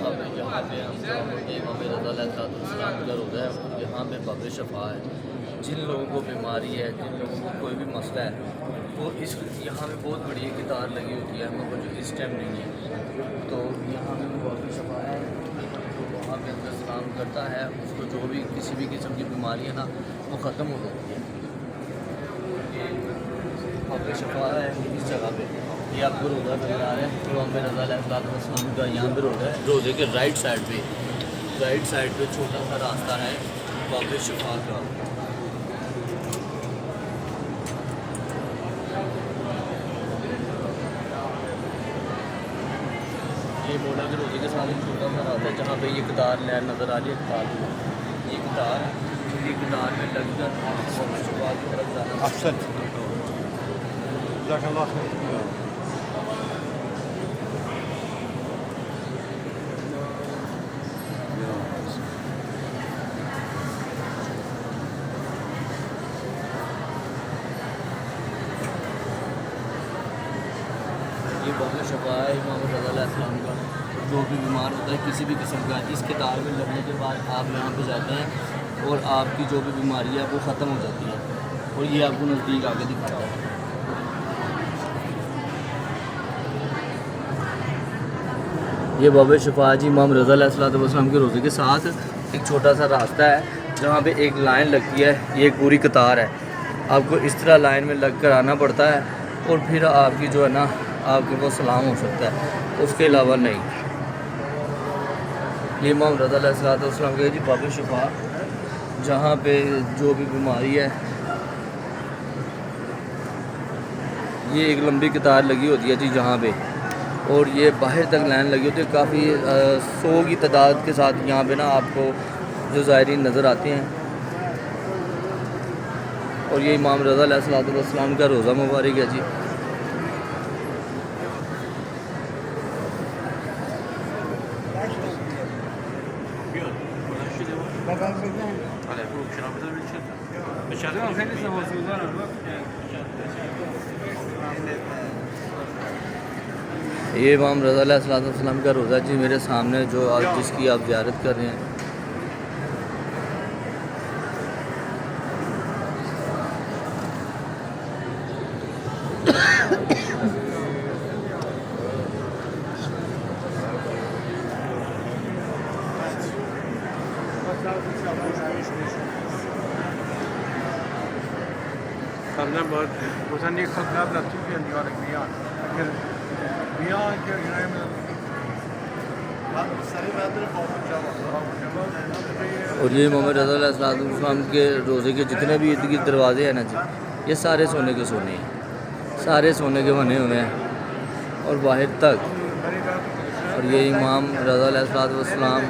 अब यहाँ पे हम इमाम रज़ा अलैहिस्सलाम का रोज़ा है, यहाँ पे बाब शफ़ा है। जिन लोगों को बीमारी है, जिन लोगों को कोई भी मसला है, वो इस यहाँ पे बहुत बड़ी एक कतार लगी होती है, मगर जो इस टाइम नहीं है। तो यहाँ पे बाब शफ़ा है, तो वहाँ पे अंदर सलाम करता है, उसको जो भी किसी भी किस्म की बीमारी है ना, वो ख़त्म हो जाती है। ये बाब शफ़ा है इस जगह पे। ये आपको रोज़ा नज़र आ रहा है, इमाम रज़ा अलैहिस्सलाम का यहाँ पे रोज़ा है। रोज़े के राइट साइड पे छोटा सा रास्ता है बाब शफ़ा का। ये बोला कि रोज़े के सामने छोटा सा रास्ता है, जहाँ पे ये कतार लैन नज़र आ रही है। ये कतार में लगकर बाब शफ़ा की तरफ जाना। ये बाब शफ़ा है इमाम रज़ा अलैहिस्सलाम का। जो भी बीमार होता है किसी भी किस्म का, इस कतार में लगने के बाद आप यहाँ पे जाते हैं और आपकी जो भी बीमारी है वो ख़त्म हो जाती है। और ये आपको नज़दीक आके दिखाता है। ये बाब शफ़ा जी इमाम रज़ा अलैहिस्सलाम के रोज़े के साथ एक छोटा सा रास्ता है, जहाँ पे एक लाइन लगती है। ये एक पूरी कतार है, आपको इस तरह लाइन में लग कर आना पड़ता है और फिर आपकी जो है ना आपके वो सलाम हो सकता है, उसके अलावा नहीं। ये इमाम रज़ा अलैहिस्सलाम के जी बाब शफ़ा, जहाँ पे जो भी बीमारी है, ये एक लंबी कतार लगी होती है जी यहाँ पे, और ये बाहर तक लाइन लगी होती है। काफ़ी 100 की तादाद के साथ यहाँ पे ना आपको जो ज़ायरीन नज़र आते हैं। और ये इमाम रज़ा अलैहिस्सलाम का रोज़ा मुबारक है जी। ये इमाम रज़ा अलैहिस्सलाम का रोज़ा जी मेरे सामने, जो आज जिसकी आप ज़ियारत कर रहे हैं। और ये इमाम रज़ा अलैहिस्सलाम के रोज़े के जितने भी इर्द गिर्द दरवाजे हैं ना जी, ये सारे सोने के सोने हैं, सारे सोने के बने हुए हैं और बाहर तक। और ये इमाम रज़ा अलैहिस्सलाम